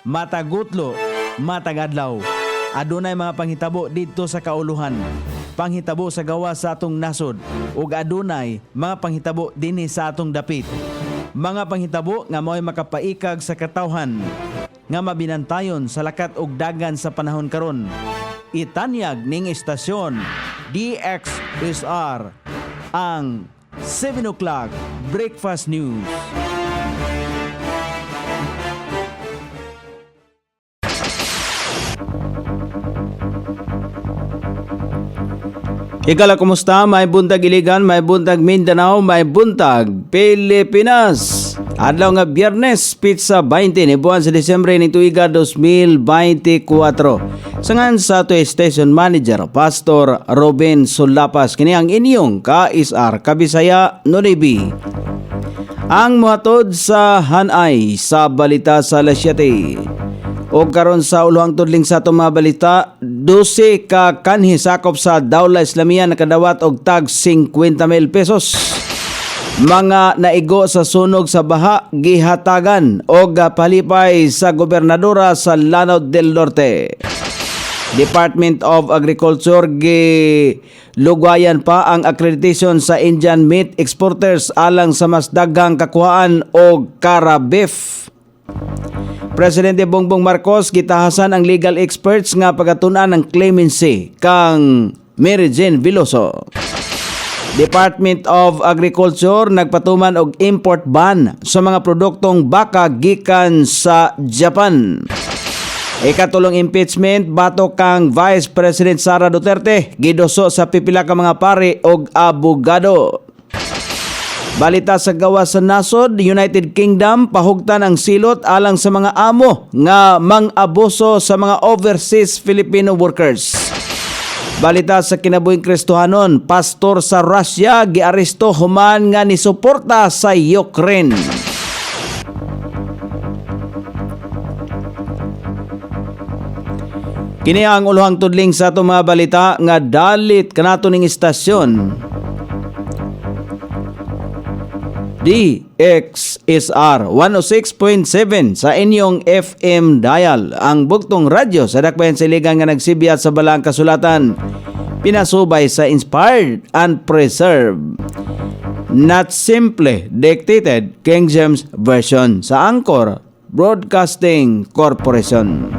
matagutlo, matagadlaw. Adunay mga panghitabo dito sa kauluhan, panghitabo sa gawa sa atong nasod, ug adunay mga panghitabo dinhi sa atong dapit. Mga panghitabo nga mo'y makapaikag sa katawhan, nga mabinantayon sa lakat ug dagan sa panahon karon. Itanyag ning istasyon DXSR ang 7 o'clock Breakfast News. Ikala, kumusta? May buntag Iligan, may buntag Mindanao, may buntag Pilipinas. Adlaw nga Biyernes, pizza 20 ni buwan sa Disyembre ni tuiga 2024. Sangan sa ato station manager Pastor Robin Sulapas, kini ang inyong ka-isar Kabisaya Noribi. Ang muhatod sa hanay sa balita sa Lasyate. O karon sa uluhang tudling sa itong mga balita, 12 ka kanhi sakop sa Dawla Islamia nakadawat og tag 50,000 pesos. Mga naigo sa sunog sa baha gihatagan og palipay sa gobernadora sa Lanao del Norte. Department of Agriculture lugwayan pa ang accreditation sa Indian meat exporters alang sa mas daghang kakuhaan og Cara beef. Presidente Bongbong Marcos gitahasan ang legal experts nga pagatunan ng clemency kang Mary Jane Veloso. Department of Agriculture nagpatuman og import ban sa mga produktong baka gikan sa Japan. Ikatulong impeachment batok kang Vice President Sara Duterte gidoso sa pipila ka mga pari og abogado. Balita sa gawa sa nasod, United Kingdom pahugtan ang silot alang sa mga amo nga mang-abuso sa mga overseas Filipino workers. Balita sa kinabuhing Kristohanon, pastor sa Russia giaresto human nga nisuporta sa Ukraine. Kini ang uluhang tudling sa atong mga balita nga dalit kanato ning istasyon. DXSR 106.7 sa inyong FM dial, ang bugtong radyo sa dakbayan sa Iligan nga nagsibiyat sa balang kasulatan, pinasubay sa inspired and preserved, not simply dictated King James Version sa Anchor Broadcasting Corporation.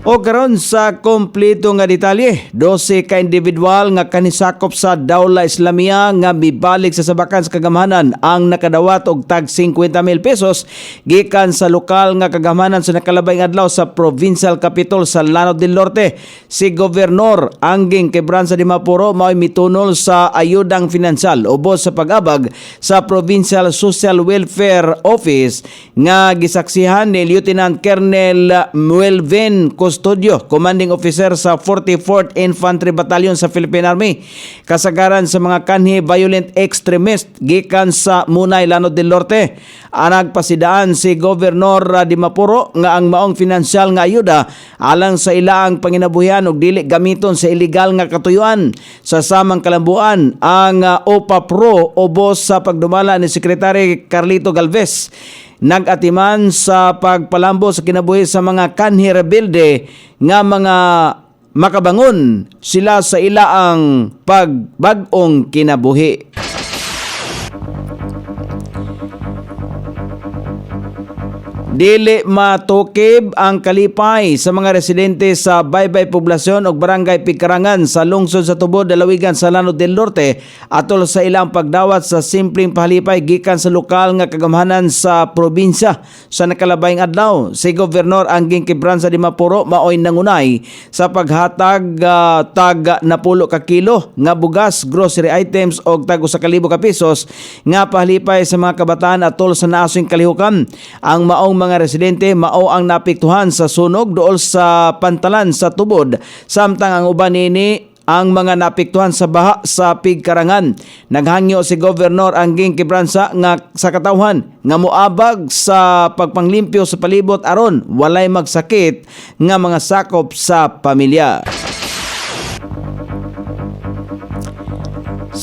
O karon sa kompleto nga detalye, 12 ka individual nga kanisakop sa Dawla Islamia nga mibalik sa sabakan sa kagamhanan ang nakadawat og tag 50,000 pesos gikan sa lokal nga kagamhanan sa nakalabay nga adlaw sa provincial capital sa Lanao del Norte. Si Gobernador Angging Quebranza de Mapuro mao'y mitunol sa ayudang finansyal ubos sa pag-abag sa Provincial Social Welfare Office nga gisaksihan ni Lieutenant Colonel Muelven Custodio, Commanding Officer sa 44th Infantry Battalion sa Philippine Army. Kasagaran sa mga kanhi violent extremist gikan sa Munay, Lanao del Norte. Nagpasidaan si Gobernador Di Mapuro nga ang maong finansyal nga ayuda alang sa ilaang panginabuhian ug dili gamiton sa illegal nga katuyuan. Sa samang kalambuan ang OPA Pro ubos sa pagdumala ni Secretary Carlito Galvez nagatiman sa pagpalambo sa kinabuhi sa mga kanhi rebelde nga mga makabangon sila sa ilaang pagbag-ong kinabuhi. Dili matukib ang kalipay sa mga residente sa Baybay Poblasyon ug Barangay Pigkarangan sa lungsod sa Tubod, Dalawigan sa Lanao del Norte atol sa ilang pagdawat sa simpleng pahalipay gikan sa lokal nga kagamhanan sa probinsya. Sa nakalabayng adlaw, si Gobernador Angging Quebranza de Mapuro maoy nangunay sa paghatag tag 10 ka kilo nga bugas, grocery items og tag 1,000 ka pesos nga pahalipay sa mga kabataan atol sa naasong kalihukan. Ang maong mga residente mao ang napiktuhan sa sunog dool sa pantalan sa Tubod, samtang ang uban nini ang mga napiktuhan sa baha sa Pigkarangan. Naghangyo si Gobernador Angging Quebranza nga sa katawhan nga moabag sa pagpanglimpyo sa palibot aron walay magsakit nga mga sakop sa pamilya.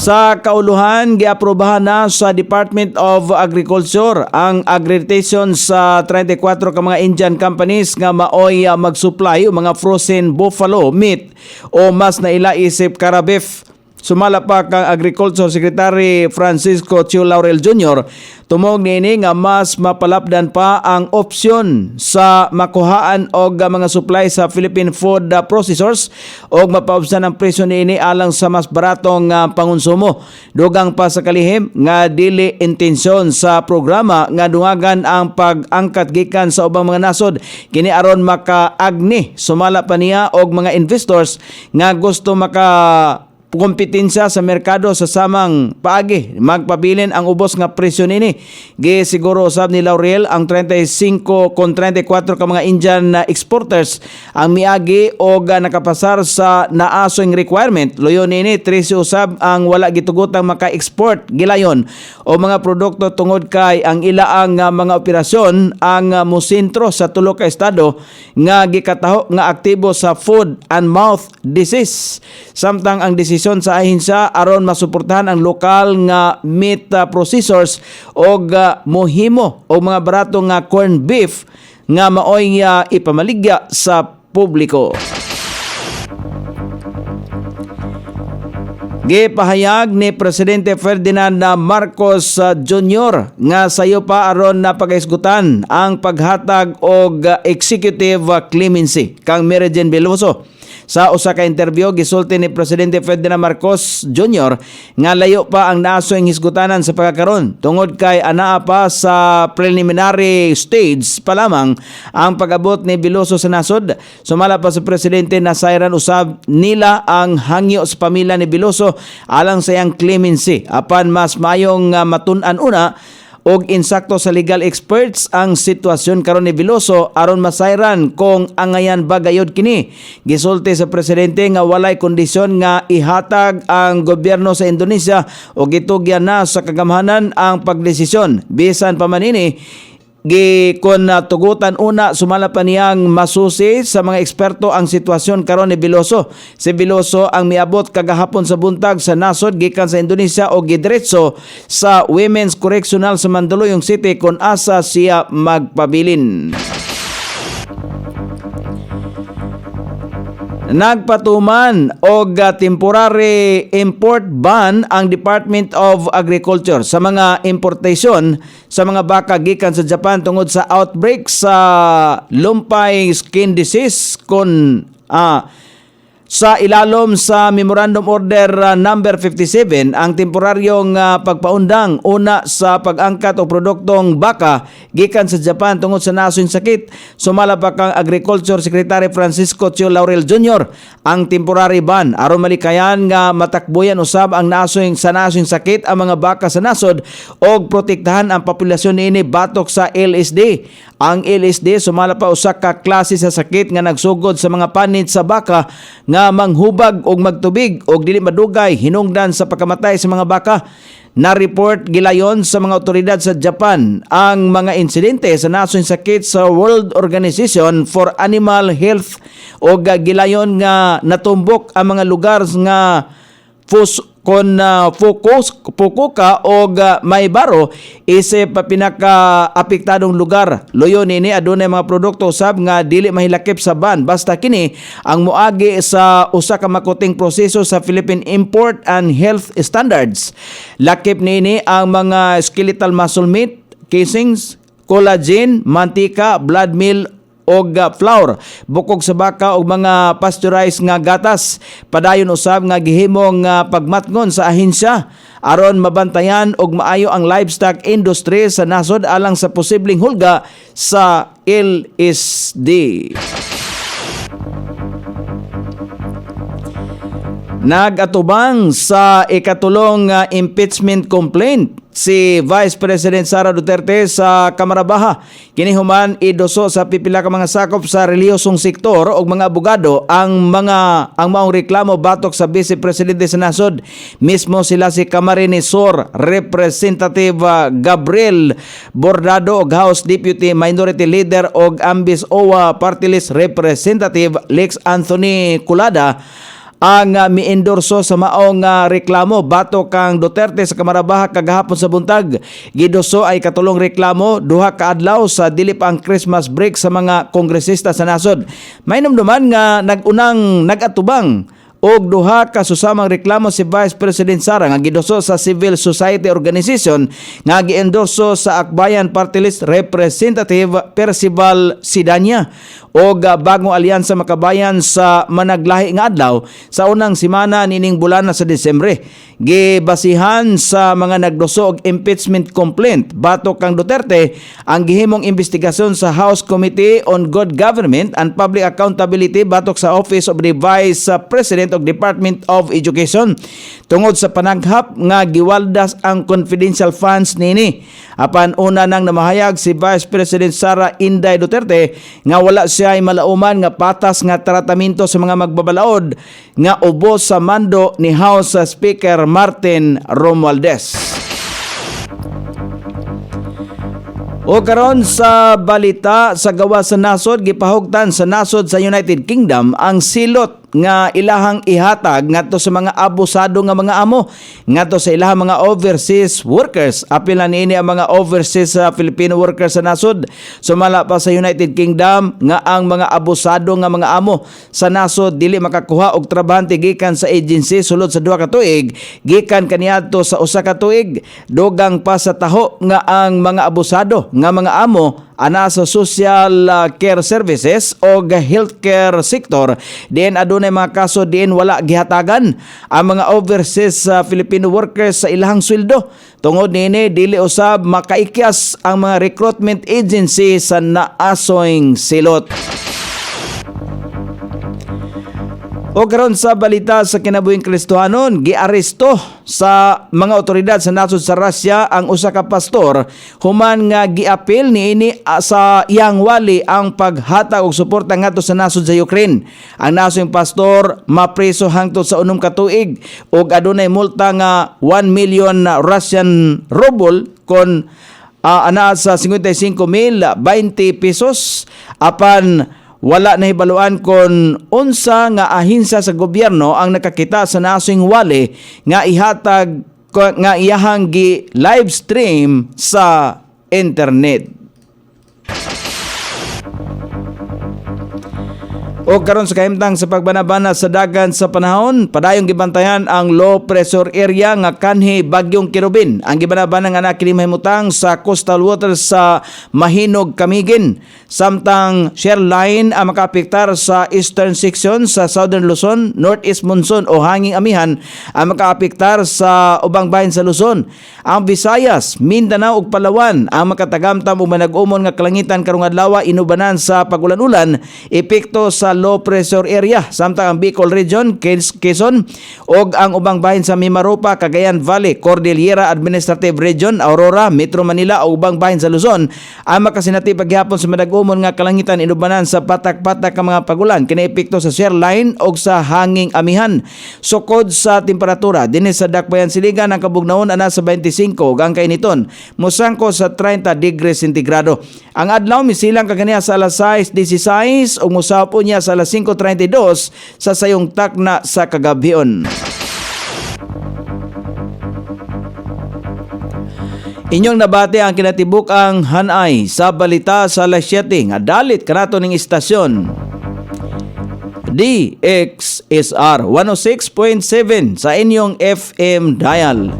Sa kauluhan, giaprobahan na sa Department of Agriculture ang accreditation sa 34 ka mga Indian companies nga maoy mag-supply o mga frozen buffalo meat o mas nailaisip kara beef. Sumala pa kang Agriculture Secretary Francisco Chio Laurel Jr. tumog niini nga mas mapalapdan pa ang opsyon sa makuhaan og mga supply sa Philippine food processors og mapaubsan ang presyo niini alang sa mas baratong pangonsumo. Dugang pa sa kalihim nga dili intensyon sa programa nga dungagan ang pag-angkat gikan sa ubang mga nasod kini aron makaagni. Sumala pa niya og mga investors nga gusto kompetensya sa merkado sa samang paagi magpabilin ang ubos nga presyo nini. Gisiguro usab ni Laurel ang 35 kon 34 ka mga Indian exporters ang miagi og nakapasar sa naasong requirement. Loyon nini 13 usab ang wala gitugotang maka-export gilayon o mga produkto tungod kay ang ilaang mga operasyon ang mosentro sa tulo ka estado nga gikataho nga aktibo sa food and mouth disease. Samtang ang desisyon sa ahinsya aron masuportahan ang lokal nga meat processors og mohimo o mga barato nga corn beef nga maoy ipamaligya sa publiko. Gipahayag ni Presidente Ferdinand Marcos Jr. nga sayo pa aron na pagaisgutan ang paghatag og executive clemency kang Mary Jane Veloso. Sa usa ka interview gisulti ni Presidente Ferdinand Marcos Jr. nga layo pa ang naso ang hisgutanan sa pagkakaron tungod kay anaa pa sa preliminary stage pa lamang ang pag-abot ni Veloso sa nasod. Sumala pa sa presidente na sayran usab nila ang hangyo sa pamilya ni Veloso alang sa iyang clemency apan mas mayong matun-an una og insakto sa legal experts ang sitwasyon karon ni Veloso aron masayran kung angayan ba gayod kini. Gisulti sa presidente nga walay kondisyon nga ihatag ang gobyerno sa Indonesia o gitugyan na sa kagamhanan ang pagdesisyon. Bisan pa man ini kon tugutan una sumala pa niyang masusi sa mga eksperto ang sitwasyon karon ni Veloso. Si Veloso ang miabot kagahapon sa buntag sa nasod gikan sa Indonesia o gidiretso sa Women's Correctional sa Mandaluyong City kon asa siya magpabilin. Nagpatuman og temporary import ban ang Department of Agriculture sa mga importasyon sa mga baka gikan sa Japan tungod sa outbreak sa lumpay skin disease sa ilalom sa Memorandum Order number 57 ang temporaryong pagpaundang una sa pag-angkat o produktong baka gikan sa Japan tungod sa nasong sakit. Sumala pa kang Agriculture Secretary Francisco Chio Laurel Jr. ang temporary ban aron malikayan nga matakbuyan usab ang nasong sakit ang mga baka sa nasod og protektahan ang populasyon niini batok sa LSD. Ang LSD sumala pa usa ka klase sa sakit nga nagsugod sa mga panid sa baka nga manghubag og magtubig og dili madugay hinungdan sa pagkamatay sa mga baka. Na-report gilayon sa mga otoridad sa Japan ang mga insidente sa nasong sakit sa World Organization for Animal Health og gilayon nga natumbok ang mga lugar nga Fukuoka o Maibaro isip pinaka-apektadong lugar. Loyon nini adunay mga produkto usab nga dili mahilakip sa ban basta kini ang moagi sa usa ka makuting proseso sa Philippine Import and Health Standards. Lakip nini ang mga skeletal muscle meat, casings, collagen, mantika, blood meal og flour, bukog sa baka og mga pasteurized nga gatas. Padayon usab nga gihimong pagmatngon sa ahinsya aron mabantayan og maayo ang livestock industry sa nasod alang sa posibleng hulga sa LSD. Nagatubang sa ikatulong impeachment complaint si Vice President Sara Duterte sa Kamara Baha. Kini human idoso sa pipila ka mga sakop sa relihiyosong sektor og mga abogado ang maong reklamo batok sa Vice Presidente sa nasod. Mismo sila si Camarines Sur Representative Gabriel Bordado og House Deputy Minority Leader og Ambis OWA Party List Representative Lex Anthony Culada ang miendorso sa maong reklamo batok kang Duterte sa Kamarabaha kagahapon sa buntag. Gidoso ay katulong reklamo duha ka adlaw sa dili pa ang Christmas break sa mga kongresista sa nasod. May numduman nga nagunang nagatubang og duha ka susamang reklamo si Vice President Sara nga gidoso sa Civil Society Organization nga giendorso sa Akbayan Party List Representative Percival Sidania og bagong alyansa makabayan sa managlahi nga adlaw sa unang semana nining bulan sa Disyembre. Gibasihan sa mga nagdoso og impeachment complaint batok kang Duterte ang gihimong investigasyon sa House Committee on Good Government and Public Accountability batok sa Office of the Vice President of Department of Education tungod sa panaghap nga giwaldas ang confidential funds nini. Apan una nang namahayag si Vice President Sara Inday Duterte nga wala siya ay malauman nga patas nga tratamento sa mga magbabalaod nga ubos sa mando ni House Speaker Martin Romualdez. O karon sa balita sa gawa sa nasod, gipahugtan sa nasod sa United Kingdom ang silot nga ilahang ihatag ngadto sa mga abusado nga mga amo ngadto sa ilahang mga overseas workers. Apil na niini ang mga overseas Filipino workers sa nasod. Sumala pa sa United Kingdom nga ang mga abusado nga mga amo sa nasod dili makakuha og trabahante gikan sa agency sulod sa 2 ka tuig, gikan kaniadto sa 1 ka tuig. Dugang pa sa taho nga ang mga abusado nga mga amo ana sa social care services o healthcare sector diin adunay mga kaso diin wala gihatagan ang mga overseas Filipino workers sa ilahang sweldo. Tungod nini dili usab makaikyas ang mga recruitment agency sa naasoing silot. O karon sa balita sa kinabuhing Kristohanon, giaresto sa mga otoridad sa nasod sa Russia ang usa ka pastor human nga giapil niini sa iyang wali ang paghatag og suporta ngadto sa nasod sa Ukraine. Ang nasong pastor mapreso hangtod sa 6 ka tuig ug adunay multa nga 1 million Russian ruble kon ana sa 55,020 pesos. Apan wala na hibaluan kon unsa nga ahensiya sa gobyerno ang nakakita sa nasong wali nga ihatag nga iyahang gi live stream sa internet. O karon sa kahimtang sa pagbanabana sa dagan sa panahon, padayong gibantayan ang low pressure area nga kanhi bagyong Kirubin. Ang gibanabana nga nakinimahimutang sa coastal waters sa Mahinog, Camiguin. Samtang shear line ang makaapektar sa eastern section sa Southern Luzon, northeast monsoon o hanging amihan ang makaapektar sa ubang bahin sa Luzon. Ang Visayas, Mindanao ug Palawan ang makatagamtam og manag-umon nga kalangitan karong adlaw inubanan sa pagulan-ulan epekto sa low pressure area. Samtang ang Bicol Region, Quezon ug ang ubang bahin sa Mimaropa, Cagayan Valley, Cordillera Administrative Region, Aurora, Metro Manila ug ubang bahin sa Luzon ang makasinati paghapon sa manag-umon nga kalangitan inubanan sa patak-patak nga mga pagulan kini epekto sa shear line ug sa hanging amihan. Sukod sa temperatura dinhi sa Dakbayan Siligan ang kabugnaon ana sa 25 ug ang kainiton mosangko sa 30 degrees sentigrado. Ang adlaw misilang kaganiya sa alas 6:16 ug mosapo niya sa alas 5:32 sa sayong takna sa kagabhion. Inyong nabati ang kinatibuk-ang hanay sa balita sa alas 7 nga dalit kanato ning istasyon. DXSR 106.7 sa inyong FM dial.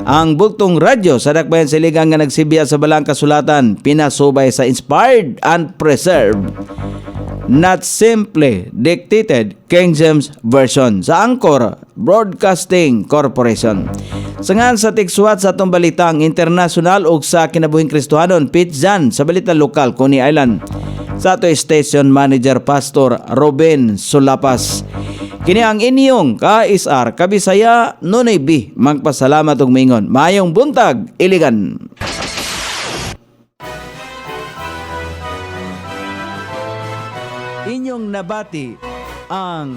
Ang bugtong radyo sa Dakbayan Siligan nga nagsibiya sa balang kasulatan, pinasubay sa inspired and preserved, not simply dictated King James Version sa Angkor Broadcasting Corporation. Sangan sa tigsuwat sa atong balitang internasyonal ug sa kinabuhing Kristohanon, Pitzan sa balita lokal, Coney Island. Sa ato station manager Pastor Ruben Sulapas. Kini ang inyong ka-SR Kabisaya Nonoy B. Magpasalamat ug mingon. Mayong buntag, Iligan. Inyong nabati ang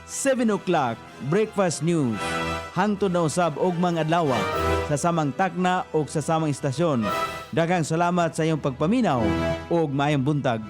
7 o'clock breakfast news hangtod na usab og mga adlaw sa samang takna o sa samang istasyon. Daghang salamat sa iyong pagpaminaw ug mayong buntag.